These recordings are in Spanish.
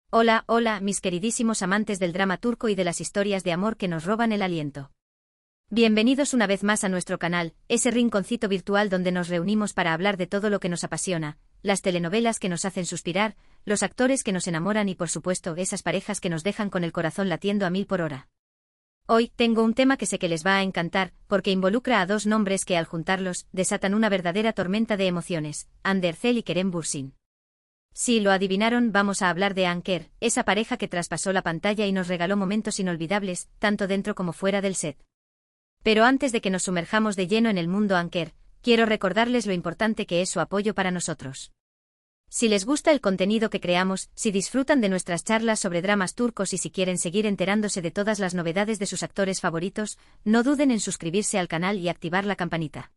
Hola, hola, mis queridísimos amantes del drama turco y de las historias de amor que nos roban el aliento. Bienvenidos una vez más a nuestro canal, ese rinconcito virtual donde nos reunimos para hablar de todo lo que nos apasiona, las telenovelas que nos hacen suspirar, los actores que nos enamoran y por supuesto esas parejas que nos dejan con el corazón latiendo a 1000 por hora. Hoy tengo un tema que sé que les va a encantar, porque involucra a dos nombres que al juntarlos desatan una verdadera tormenta de emociones, Hande Erçel y Kerem Bürsin. Si lo adivinaron, vamos a hablar de Anker, esa pareja que traspasó la pantalla y nos regaló momentos inolvidables, tanto dentro como fuera del set. Pero antes de que nos sumerjamos de lleno en el mundo Anker, quiero recordarles lo importante que es su apoyo para nosotros. Si les gusta el contenido que creamos, si disfrutan de nuestras charlas sobre dramas turcos y si quieren seguir enterándose de todas las novedades de sus actores favoritos, no duden en suscribirse al canal y activar la campanita.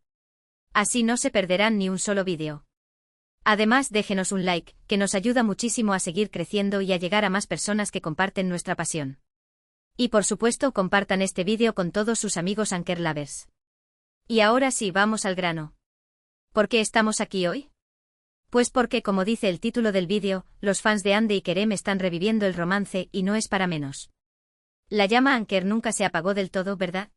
Así no se perderán ni un solo vídeo. Además, déjenos un like, que nos ayuda muchísimo a seguir creciendo y a llegar a más personas que comparten nuestra pasión. Y por supuesto, compartan este vídeo con todos sus amigos Anker lovers. Y ahora sí, vamos al grano. ¿Por qué estamos aquí hoy? Pues porque, como dice el título del vídeo, los fans de Hande y Kerem están reviviendo el romance y no es para menos. La llama Anker nunca se apagó del todo, ¿verdad?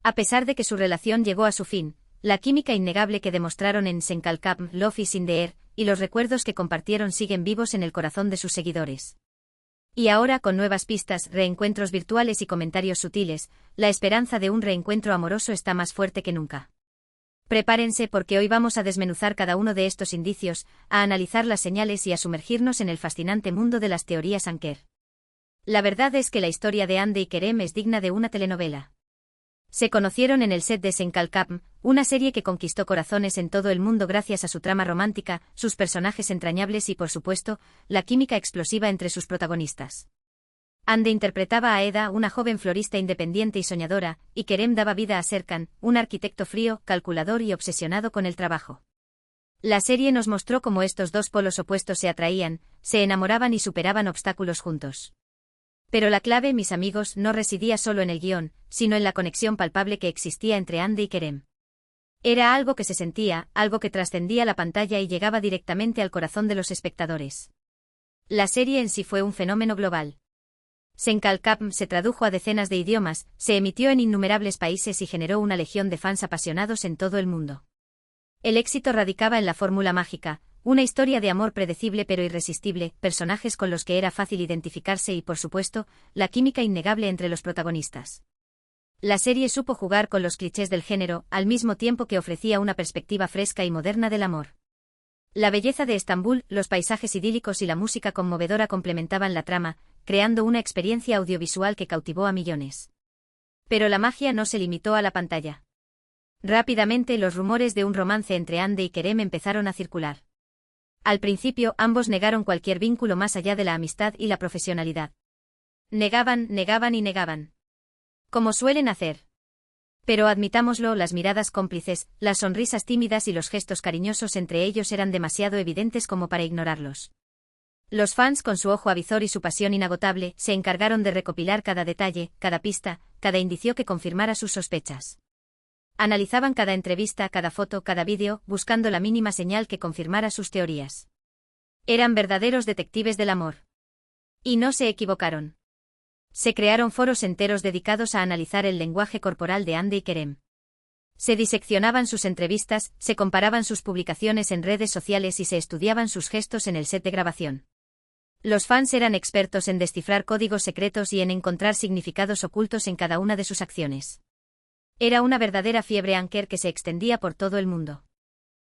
A pesar de que su relación llegó a su fin, la química innegable que demostraron en Sen Kalkam, Love is in the Air, y los recuerdos que compartieron siguen vivos en el corazón de sus seguidores. Y ahora, con nuevas pistas, reencuentros virtuales y comentarios sutiles, la esperanza de un reencuentro amoroso está más fuerte que nunca. Prepárense porque hoy vamos a desmenuzar cada uno de estos indicios, a analizar las señales y a sumergirnos en el fascinante mundo de las teorías Anker. La verdad es que la historia de Hande y Kerem es digna de una telenovela. Se conocieron en el set de Sen Kalkam, una serie que conquistó corazones en todo el mundo gracias a su trama romántica, sus personajes entrañables y por supuesto, la química explosiva entre sus protagonistas. Hande interpretaba a Eda, una joven florista independiente y soñadora, y Kerem daba vida a Serkan, un arquitecto frío, calculador y obsesionado con el trabajo. La serie nos mostró cómo estos dos polos opuestos se atraían, se enamoraban y superaban obstáculos juntos. Pero la clave, mis amigos, no residía solo en el guión, sino en la conexión palpable que existía entre Hande y Kerem. Era algo que se sentía, algo que trascendía la pantalla y llegaba directamente al corazón de los espectadores. La serie en sí fue un fenómeno global. Sen Kalkam se tradujo a decenas de idiomas, se emitió en innumerables países y generó una legión de fans apasionados en todo el mundo. El éxito radicaba en la fórmula mágica, una historia de amor predecible pero irresistible, personajes con los que era fácil identificarse y, por supuesto, la química innegable entre los protagonistas. La serie supo jugar con los clichés del género, al mismo tiempo que ofrecía una perspectiva fresca y moderna del amor. La belleza de Estambul, los paisajes idílicos y la música conmovedora complementaban la trama, creando una experiencia audiovisual que cautivó a millones. Pero la magia no se limitó a la pantalla. Rápidamente los rumores de un romance entre Hande y Kerem empezaron a circular. Al principio, ambos negaron cualquier vínculo más allá de la amistad y la profesionalidad. Negaban, negaban y negaban. Como suelen hacer. Pero admitámoslo, las miradas cómplices, las sonrisas tímidas y los gestos cariñosos entre ellos eran demasiado evidentes como para ignorarlos. Los fans, con su ojo avizor y su pasión inagotable, se encargaron de recopilar cada detalle, cada pista, cada indicio que confirmara sus sospechas. Analizaban cada entrevista, cada foto, cada vídeo, buscando la mínima señal que confirmara sus teorías. Eran verdaderos detectives del amor. Y no se equivocaron. Se crearon foros enteros dedicados a analizar el lenguaje corporal de Hande y Kerem. Se diseccionaban sus entrevistas, se comparaban sus publicaciones en redes sociales y se estudiaban sus gestos en el set de grabación. Los fans eran expertos en descifrar códigos secretos y en encontrar significados ocultos en cada una de sus acciones. Era una verdadera fiebre Anker que se extendía por todo el mundo.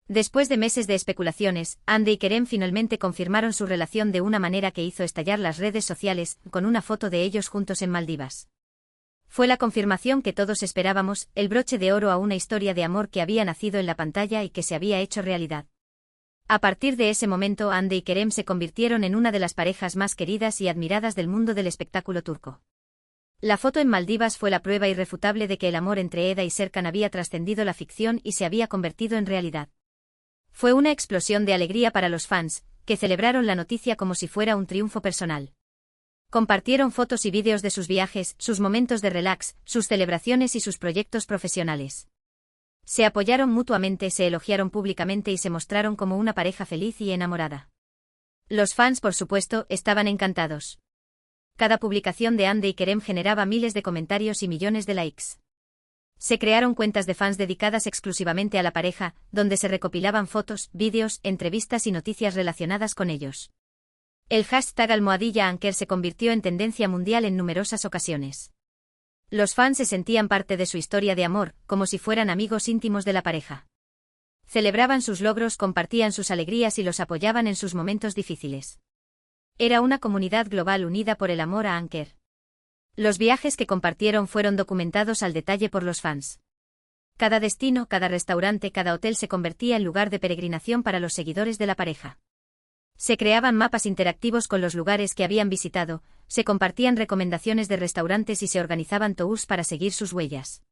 Después de meses de especulaciones, Hande y Kerem finalmente confirmaron su relación de una manera que hizo estallar las redes sociales, con una foto de ellos juntos en Maldivas. Fue la confirmación que todos esperábamos, el broche de oro a una historia de amor que había nacido en la pantalla y que se había hecho realidad. A partir de ese momento, Hande y Kerem se convirtieron en una de las parejas más queridas y admiradas del mundo del espectáculo turco. La foto en Maldivas fue la prueba irrefutable de que el amor entre Eda y Serkan había trascendido la ficción y se había convertido en realidad. Fue una explosión de alegría para los fans, que celebraron la noticia como si fuera un triunfo personal. Compartieron fotos y vídeos de sus viajes, sus momentos de relax, sus celebraciones y sus proyectos profesionales. Se apoyaron mutuamente, se elogiaron públicamente y se mostraron como una pareja feliz y enamorada. Los fans, por supuesto, estaban encantados. Cada publicación de Hande y Kerem generaba miles de comentarios y millones de likes. Se crearon cuentas de fans dedicadas exclusivamente a la pareja, donde se recopilaban fotos, vídeos, entrevistas y noticias relacionadas con ellos. El hashtag #Anker se convirtió en tendencia mundial en numerosas ocasiones. Los fans se sentían parte de su historia de amor, como si fueran amigos íntimos de la pareja. Celebraban sus logros, compartían sus alegrías y los apoyaban en sus momentos difíciles. Era una comunidad global unida por el amor a Anker. Los viajes que compartieron fueron documentados al detalle por los fans. Cada destino, cada restaurante, cada hotel se convertía en lugar de peregrinación para los seguidores de la pareja. Se creaban mapas interactivos con los lugares que habían visitado, se compartían recomendaciones de restaurantes y se organizaban tours para seguir sus huellas.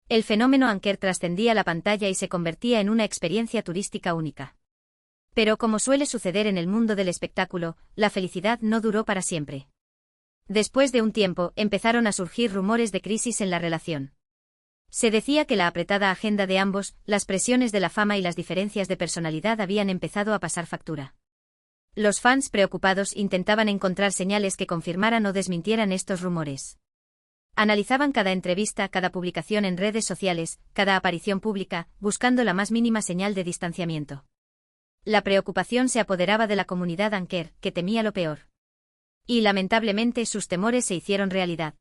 El fenómeno Anker trascendía la pantalla y se convertía en una experiencia turística única. Pero como suele suceder en el mundo del espectáculo, la felicidad no duró para siempre. Después de un tiempo, empezaron a surgir rumores de crisis en la relación. Se decía que la apretada agenda de ambos, las presiones de la fama y las diferencias de personalidad habían empezado a pasar factura. Los fans preocupados intentaban encontrar señales que confirmaran o desmintieran estos rumores. Analizaban cada entrevista, cada publicación en redes sociales, cada aparición pública, buscando la más mínima señal de distanciamiento. La preocupación se apoderaba de la comunidad Anker, que temía lo peor. Y lamentablemente sus temores se hicieron realidad.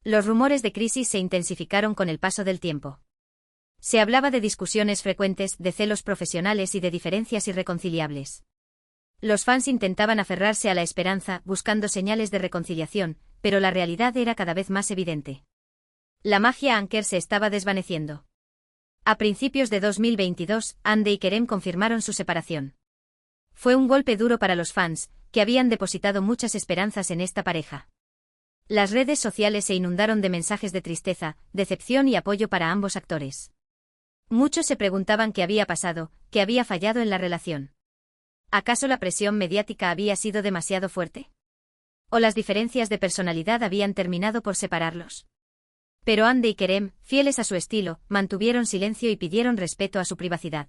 Los rumores de crisis se intensificaron con el paso del tiempo. Se hablaba de discusiones frecuentes, de celos profesionales y de diferencias irreconciliables. Los fans intentaban aferrarse a la esperanza, buscando señales de reconciliación, pero la realidad era cada vez más evidente. La magia Anker se estaba desvaneciendo. A principios de 2022, Hande y Kerem confirmaron su separación. Fue un golpe duro para los fans, que habían depositado muchas esperanzas en esta pareja. Las redes sociales se inundaron de mensajes de tristeza, decepción y apoyo para ambos actores. Muchos se preguntaban qué había pasado, qué había fallado en la relación. ¿Acaso la presión mediática había sido demasiado fuerte? ¿O las diferencias de personalidad habían terminado por separarlos? Pero Hande y Kerem, fieles a su estilo, mantuvieron silencio y pidieron respeto a su privacidad.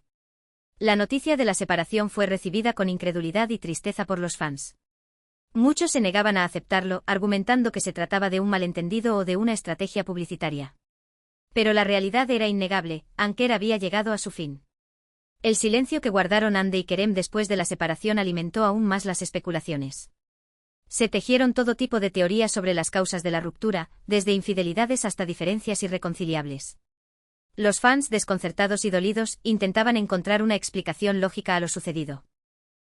La noticia de la separación fue recibida con incredulidad y tristeza por los fans. Muchos se negaban a aceptarlo, argumentando que se trataba de un malentendido o de una estrategia publicitaria. Pero la realidad era innegable, Anker había llegado a su fin. El silencio que guardaron Hande y Kerem después de la separación alimentó aún más las especulaciones. Se tejieron todo tipo de teorías sobre las causas de la ruptura, desde infidelidades hasta diferencias irreconciliables. Los fans, desconcertados y dolidos, intentaban encontrar una explicación lógica a lo sucedido.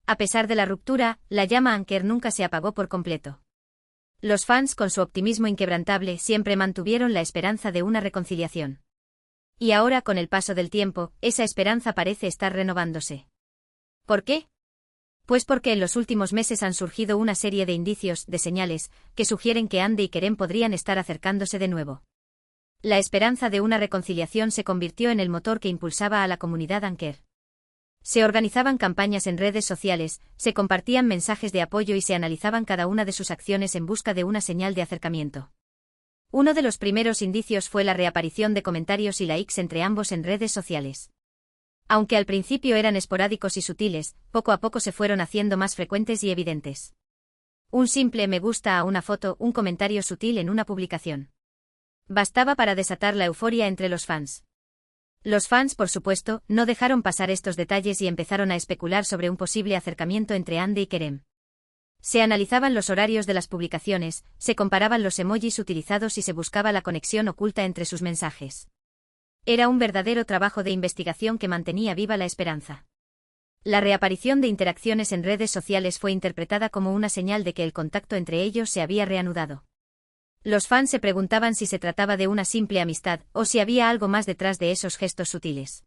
A pesar de la ruptura, la llama Anker nunca se apagó por completo. Los fans, con su optimismo inquebrantable, siempre mantuvieron la esperanza de una reconciliación. Y ahora, con el paso del tiempo, esa esperanza parece estar renovándose. ¿Por qué? Pues porque en los últimos meses han surgido una serie de indicios, de señales, que sugieren que Hande y Kerem podrían estar acercándose de nuevo. La esperanza de una reconciliación se convirtió en el motor que impulsaba a la comunidad Anker. Se organizaban campañas en redes sociales, se compartían mensajes de apoyo y se analizaban cada una de sus acciones en busca de una señal de acercamiento. Uno de los primeros indicios fue la reaparición de comentarios y likes entre ambos en redes sociales. Aunque al principio eran esporádicos y sutiles, poco a poco se fueron haciendo más frecuentes y evidentes. Un simple me gusta a una foto, un comentario sutil en una publicación. Bastaba para desatar la euforia entre los fans. Los fans, por supuesto, no dejaron pasar estos detalles y empezaron a especular sobre un posible acercamiento entre Hande y Kerem. Se analizaban los horarios de las publicaciones, se comparaban los emojis utilizados y se buscaba la conexión oculta entre sus mensajes. Era un verdadero trabajo de investigación que mantenía viva la esperanza. La reaparición de interacciones en redes sociales fue interpretada como una señal de que el contacto entre ellos se había reanudado. Los fans se preguntaban si se trataba de una simple amistad, o si había algo más detrás de esos gestos sutiles.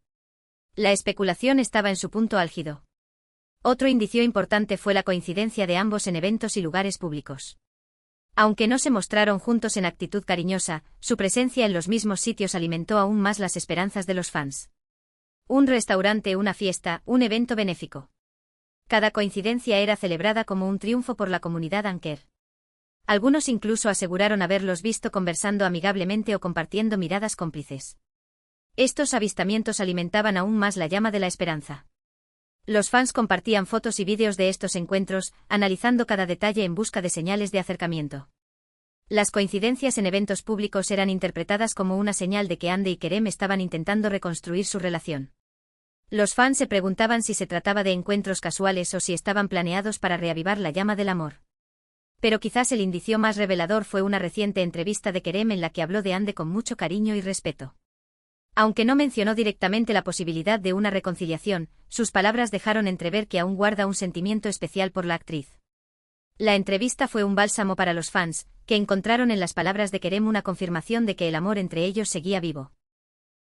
La especulación estaba en su punto álgido. Otro indicio importante fue la coincidencia de ambos en eventos y lugares públicos. Aunque no se mostraron juntos en actitud cariñosa, su presencia en los mismos sitios alimentó aún más las esperanzas de los fans. Un restaurante, una fiesta, un evento benéfico. Cada coincidencia era celebrada como un triunfo por la comunidad Anker. Algunos incluso aseguraron haberlos visto conversando amigablemente o compartiendo miradas cómplices. Estos avistamientos alimentaban aún más la llama de la esperanza. Los fans compartían fotos y vídeos de estos encuentros, analizando cada detalle en busca de señales de acercamiento. Las coincidencias en eventos públicos eran interpretadas como una señal de que Andy y Kerem estaban intentando reconstruir su relación. Los fans se preguntaban si se trataba de encuentros casuales o si estaban planeados para reavivar la llama del amor. Pero quizás el indicio más revelador fue una reciente entrevista de Kerem en la que habló de Andy con mucho cariño y respeto. Aunque no mencionó directamente la posibilidad de una reconciliación, sus palabras dejaron entrever que aún guarda un sentimiento especial por la actriz. La entrevista fue un bálsamo para los fans, que encontraron en las palabras de Kerem una confirmación de que el amor entre ellos seguía vivo.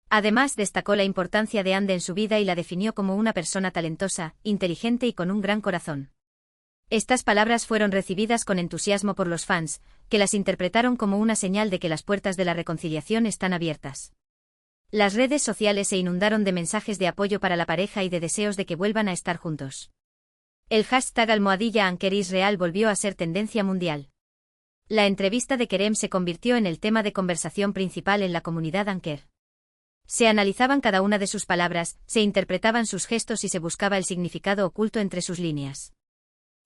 Además, destacó la importancia de Andy en su vida y la definió como una persona talentosa, inteligente y con un gran corazón. Estas palabras fueron recibidas con entusiasmo por los fans, que las interpretaron como una señal de que las puertas de la reconciliación están abiertas. Las redes sociales se inundaron de mensajes de apoyo para la pareja y de deseos de que vuelvan a estar juntos. El hashtag #AnkerIsReal volvió a ser tendencia mundial. La entrevista de Kerem se convirtió en el tema de conversación principal en la comunidad Anker. Se analizaban cada una de sus palabras, se interpretaban sus gestos y se buscaba el significado oculto entre sus líneas.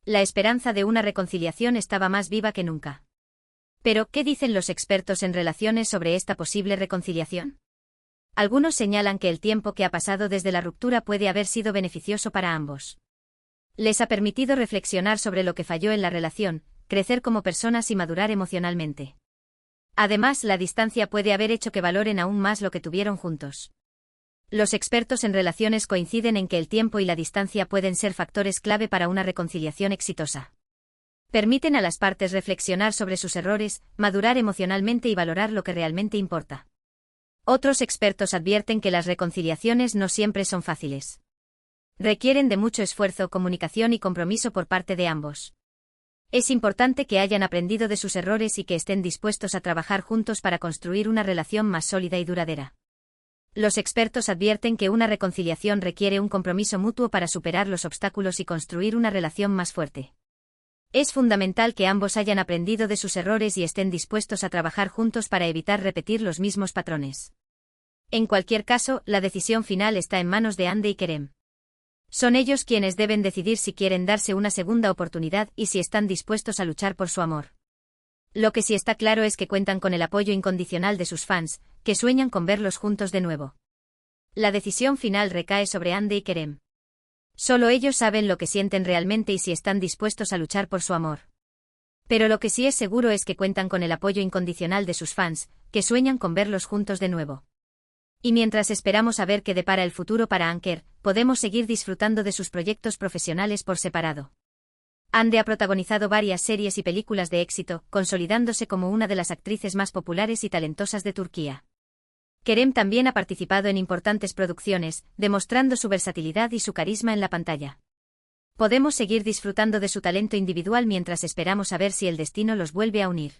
La esperanza de una reconciliación estaba más viva que nunca. Pero, ¿qué dicen los expertos en relaciones sobre esta posible reconciliación? Algunos señalan que el tiempo que ha pasado desde la ruptura puede haber sido beneficioso para ambos. Les ha permitido reflexionar sobre lo que falló en la relación, crecer como personas y madurar emocionalmente. Además, la distancia puede haber hecho que valoren aún más lo que tuvieron juntos. Los expertos en relaciones coinciden en que el tiempo y la distancia pueden ser factores clave para una reconciliación exitosa. Permiten a las partes reflexionar sobre sus errores, madurar emocionalmente y valorar lo que realmente importa. Otros expertos advierten que las reconciliaciones no siempre son fáciles. Requieren de mucho esfuerzo, comunicación y compromiso por parte de ambos. Es importante que hayan aprendido de sus errores y que estén dispuestos a trabajar juntos para construir una relación más sólida y duradera. Los expertos advierten que una reconciliación requiere un compromiso mutuo para superar los obstáculos y construir una relación más fuerte. Es fundamental que ambos hayan aprendido de sus errores y estén dispuestos a trabajar juntos para evitar repetir los mismos patrones. En cualquier caso, la decisión final está en manos de Andy y Kerem. Son ellos quienes deben decidir si quieren darse una segunda oportunidad y si están dispuestos a luchar por su amor. Lo que sí está claro es que cuentan con el apoyo incondicional de sus fans, que sueñan con verlos juntos de nuevo. La decisión final recae sobre Andy y Kerem. Solo ellos saben lo que sienten realmente y si están dispuestos a luchar por su amor. Pero lo que sí es seguro es que cuentan con el apoyo incondicional de sus fans, que sueñan con verlos juntos de nuevo. Y mientras esperamos a ver qué depara el futuro para Anker, podemos seguir disfrutando de sus proyectos profesionales por separado. Andy ha protagonizado varias series y películas de éxito, consolidándose como una de las actrices más populares y talentosas de Turquía. Kerem también ha participado en importantes producciones, demostrando su versatilidad y su carisma en la pantalla. Podemos seguir disfrutando de su talento individual mientras esperamos a ver si el destino los vuelve a unir.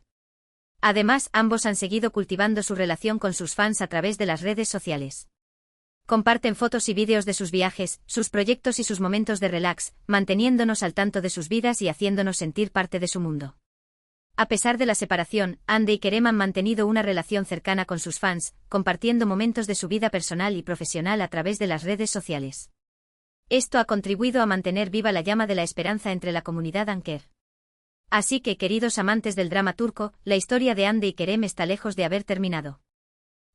Además, ambos han seguido cultivando su relación con sus fans a través de las redes sociales. Comparten fotos y vídeos de sus viajes, sus proyectos y sus momentos de relax, manteniéndonos al tanto de sus vidas y haciéndonos sentir parte de su mundo. A pesar de la separación, Andy y Kerem han mantenido una relación cercana con sus fans, compartiendo momentos de su vida personal y profesional a través de las redes sociales. Esto ha contribuido a mantener viva la llama de la esperanza entre la comunidad Anker. Así que, queridos amantes del drama turco, la historia de Andy y Kerem está lejos de haber terminado.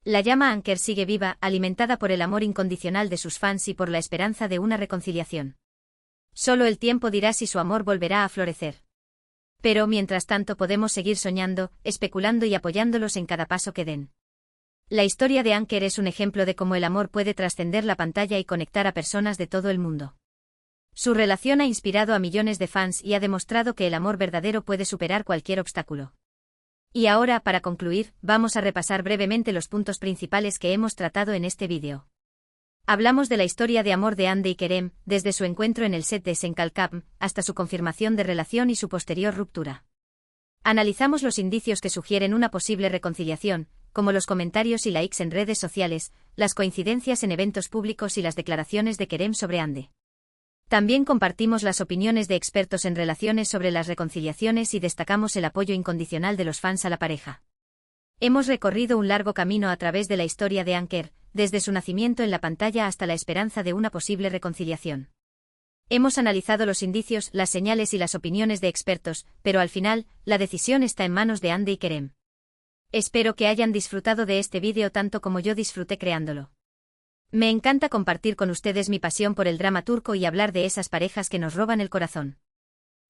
La llama Anker sigue viva, alimentada por el amor incondicional de sus fans y por la esperanza de una reconciliación. Solo el tiempo dirá si su amor volverá a florecer. Pero, mientras tanto, podemos seguir soñando, especulando y apoyándolos en cada paso que den. La historia de Anker es un ejemplo de cómo el amor puede trascender la pantalla y conectar a personas de todo el mundo. Su relación ha inspirado a millones de fans y ha demostrado que el amor verdadero puede superar cualquier obstáculo. Y ahora, para concluir, vamos a repasar brevemente los puntos principales que hemos tratado en este vídeo. Hablamos de la historia de amor de Andy y Kerem, desde su encuentro en el set de Senkalkam, hasta su confirmación de relación y su posterior ruptura. Analizamos los indicios que sugieren una posible reconciliación, como los comentarios y likes en redes sociales, las coincidencias en eventos públicos y las declaraciones de Kerem sobre Andy. También compartimos las opiniones de expertos en relaciones sobre las reconciliaciones y destacamos el apoyo incondicional de los fans a la pareja. Hemos recorrido un largo camino a través de la historia de Anker, desde su nacimiento en la pantalla hasta la esperanza de una posible reconciliación. Hemos analizado los indicios, las señales y las opiniones de expertos, pero al final, la decisión está en manos de Andy y Kerem. Espero que hayan disfrutado de este vídeo tanto como yo disfruté creándolo. Me encanta compartir con ustedes mi pasión por el drama turco y hablar de esas parejas que nos roban el corazón.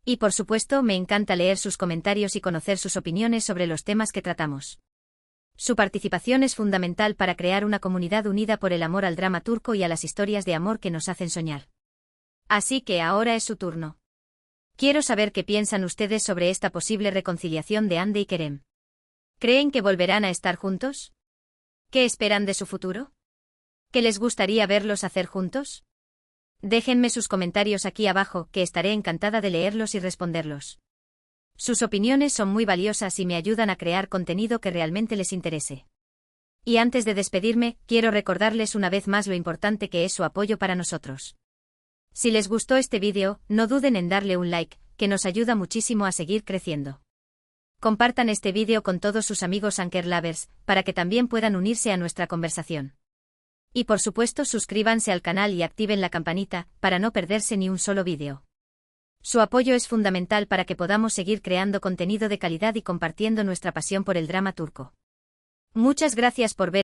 Y por supuesto, me encanta leer sus comentarios y conocer sus opiniones sobre los temas que tratamos. Su participación es fundamental para crear una comunidad unida por el amor al drama turco y a las historias de amor que nos hacen soñar. Así que ahora es su turno. Quiero saber qué piensan ustedes sobre esta posible reconciliación de Hande y Kerem. ¿Creen que volverán a estar juntos? ¿Qué esperan de su futuro? ¿Qué les gustaría verlos hacer juntos? Déjenme sus comentarios aquí abajo, que estaré encantada de leerlos y responderlos. Sus opiniones son muy valiosas y me ayudan a crear contenido que realmente les interese. Y antes de despedirme, quiero recordarles una vez más lo importante que es su apoyo para nosotros. Si les gustó este vídeo, no duden en darle un like, que nos ayuda muchísimo a seguir creciendo. Compartan este vídeo con todos sus amigos Anker Lovers, para que también puedan unirse a nuestra conversación. Y por supuesto suscríbanse al canal y activen la campanita, para no perderse ni un solo vídeo. Su apoyo es fundamental para que podamos seguir creando contenido de calidad y compartiendo nuestra pasión por el drama turco. Muchas gracias por ver.